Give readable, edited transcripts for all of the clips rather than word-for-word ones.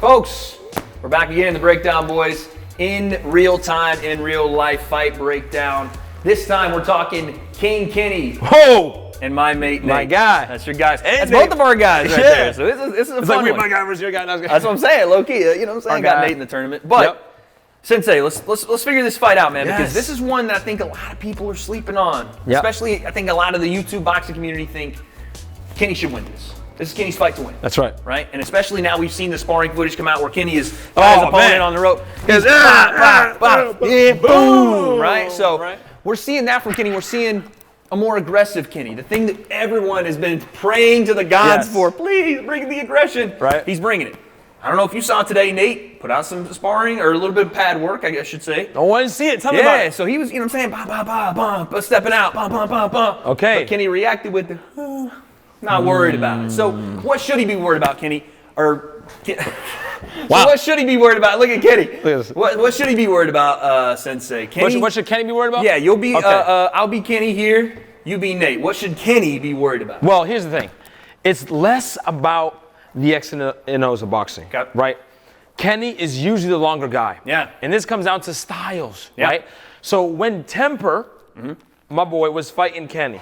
Folks, we're back again in the Breakdown Boys. In real time, in real life fight breakdown. This time we're talking King Kenny. Whoa! And my mate Nate. My guy. That's your guys. Hey, That's Nate. both of our guys right there. So this is a It's fun like we're one. my guy versus your guy. That's what I'm saying, low key. You know what I'm saying? Our Got guy. Nate in the tournament. But Sensei, let's figure this fight out, man, because Yes. this is one that I think a lot of people are sleeping on. Yep. Especially, I think a lot of the YouTube boxing community think Kenny should win this. This is Kenny's fight to win. That's right. Right? And especially now we've seen the sparring footage come out where Kenny is got his opponent man. on the rope. He's Boom! Right? So we're seeing that from Kenny. We're seeing a more aggressive Kenny. The thing that everyone has been praying to the gods Yes. for. Please bring the aggression. Right. He's bringing it. I don't know if you saw today, Nate put out some sparring or a little bit of pad work, I guess I should say. I want to see it. Tell me about Yeah, it. so he was, you know what I'm saying, bah, bah, bah, bah, but stepping out, bah, bah, bah, bah. Okay. But Kenny reacted with the, not worried about it. So what should he be worried about, Kenny? Or, so what should he be worried about? Look at Kenny. Look at this. What should he be worried about, Sensei? Kenny? What should Kenny be worried about? Yeah, you'll be, Okay. I'll be Kenny here, you be Nate. What should Kenny be worried about? Well, here's the thing. It's less about the X and O's of boxing, Okay. right? Kenny is usually the longer guy. Yeah. And this comes down to styles, Yeah. right? So when Temper, my boy, was fighting Kenny,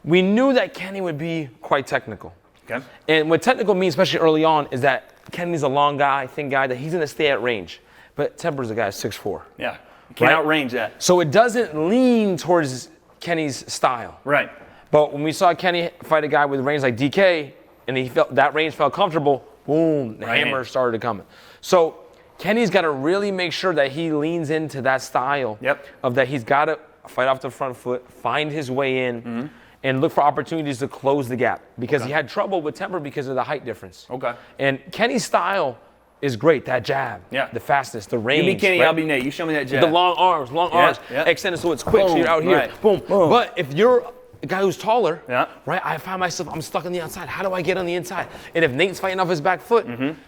we knew that Kenny would be quite technical. Okay. And what technical means, especially early on, is that Kenny's a long guy, thin guy, that he's going to stay at range. But Temper's a guy 6'4". Yeah, you can't Right. outrange that. So it doesn't lean towards Kenny's style. Right. But when we saw Kenny fight a guy with range like DK, and he felt that range felt comfortable, boom, the Right. hammer started coming. So Kenny's got to really make sure that he leans into that style of that he's got to fight off the front foot, find his way in, and look for opportunities to close the gap. Because he had trouble with Temper because of the height difference. Okay. And Kenny's style is great, that jab, the fastness, the range. You be Kenny, right? I'll be Nate. You show me that jab. The long arms, extended so it's quick, so you're out here, boom. But if you're a guy who's taller, right, I find myself, I'm stuck on the outside. How do I get on the inside? And if Nate's fighting off his back foot,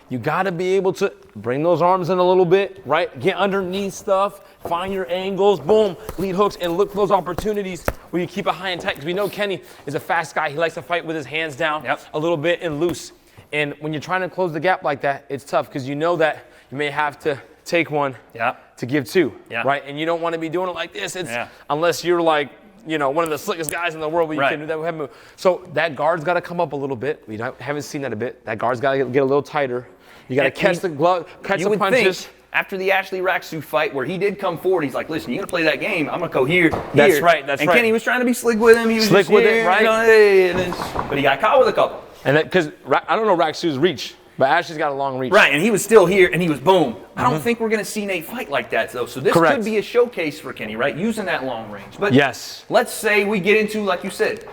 you gotta be able to bring those arms in a little bit, right? Get underneath stuff, find your angles, boom, lead hooks, and look for those opportunities where you keep it high and tight. Because we know Kenny is a fast guy. He likes to fight with his hands down a little bit and loose. And when you're trying to close the gap like that, it's tough because you know that you may have to take one to give two, right? And you don't want to be doing it like this. It's unless you're like, you know, one of the slickest guys in the world where you can do that move. So that guard's got to come up a little bit. We haven't seen that a bit. That guard's got to get a little tighter. You got to catch the glove, catch the punches. After the Ashley Raksu fight where he did come forward, he's like, listen, you're going to play that game. I'm going to go here, That's here. right, that's and right. Kenny was trying to be slick with him. He was Slick just with here, it, right. you know, hey, and then, but he got caught with a couple. And that, because I don't know Raksu's reach, but Ashley's got a long reach. Right, and he was still here, and he was boom. I don't think we're going to see Nate fight like that, though. So this could be a showcase for Kenny, right? Using that long range. But let's say we get into, like you said,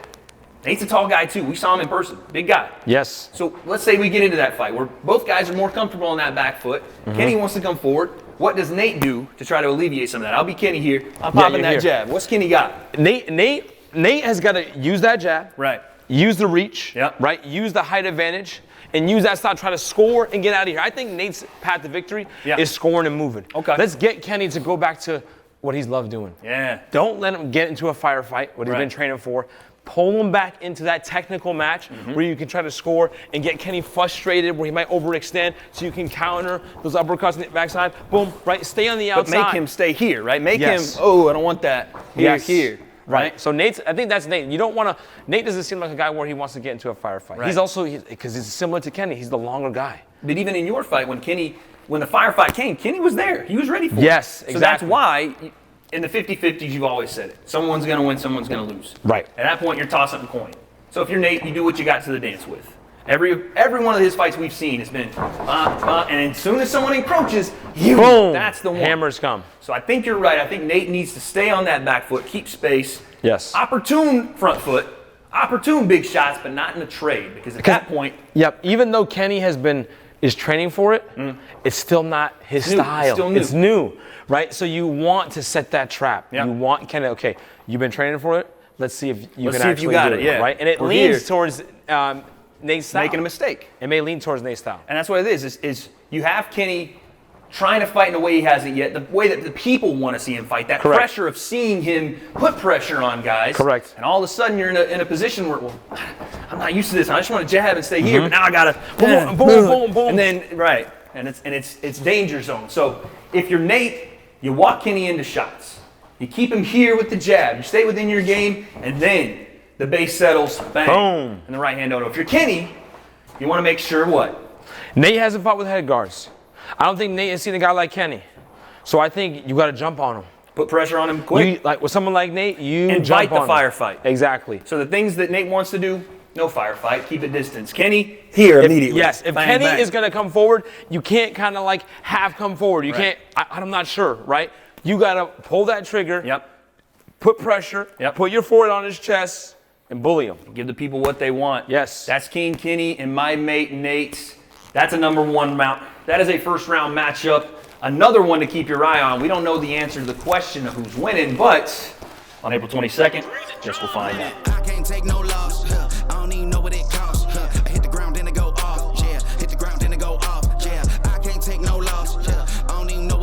Nate's a tall guy, too. We saw him in person. Big guy. Yes. So let's say we get into that fight where both guys are more comfortable on that back foot. Kenny wants to come forward. What does Nate do to try to alleviate some of that? I'll be Kenny here. I'm popping that jab. What's Kenny got? Nate has got to use that jab. Right. Use the reach. Right. Use the height advantage. And use that style to try to score and get out of here. I think Nate's path to victory is scoring and moving. Okay. Let's get Kenny to go back to what he's loved doing. Yeah. Don't let him get into a firefight, what he's been training for. Pull him back into that technical match where you can try to score and get Kenny frustrated where he might overextend so you can counter those uppercuts on the backside. Boom, right? Stay on the outside. But make him stay here, right? Make him, oh, I don't want that. Here. Right. So I think that's Nate. You don't want to, Nate doesn't seem like a guy where he wants to get into a firefight. He's also, because he's similar to Kenny, he's the longer guy. But even in your fight, when the firefight came, Kenny was there. He was ready for it. Yes, exactly. So that's why in the 50-50s, you've always said it. Someone's going to win, someone's going to lose. Right. At that point, you're tossing a coin. So if you're Nate, you do what you got to the dance with. Every one of his fights we've seen has been, and as soon as someone encroaches, boom, that's the one. Hammers come. So I think you're right. I think Nate needs to stay on that back foot, keep space. Yes. Opportune front foot, opportune big shots, but not in a trade because at that point. Yep. Even though Kenny is training for it, it's still not his style. It's still new. It's new, right? So you want to set that trap. You want Kenny. Okay, you've been training for it. Let's see if you can actually do it. Right. And it leans towards Nate's style. Making a mistake. It may lean towards Nate's style. And that's what it is you have Kenny trying to fight in a way he hasn't yet, the way that the people want to see him fight, that pressure of seeing him put pressure on guys. Correct. And all of a sudden you're in a position where, well, I'm not used to this. I just want to jab and stay here, but now I got to boom, boom, boom, boom. And then, and it's danger zone. So if you're Nate, you walk Kenny into shots. You keep him here with the jab. You stay within your game, and then the base settles, bang, boom, and the right hand dono. If you're Kenny, you want to make sure what? Nate hasn't fought with head guards. I don't think Nate has seen a guy like Kenny. So I think you got to jump on him. Put pressure on him quick. Like with someone like Nate, you invite jump the on him. firefight. Exactly. So the things that Nate wants to do, no firefight, keep it distance. Kenny, here immediately. Yes, if bang, Kenny is going to come forward, you can't kind of like have come forward. You can't, I'm not sure, right? You got to pull that trigger, put pressure, put your forehead on his chest, and bully him. Give the people what they want. Yes. That's King Kenny and my mate Nate. That's a #1 round. That is a first-round matchup. Another one to keep your eye on. We don't know the answer to the question of who's winning, but on April 22nd, guess we'll find out. I can't take no loss. I don't even know what it costs. I hit the ground, then it go off. Yeah, hit the ground, then it go off. Yeah, I can't take no loss. I don't even know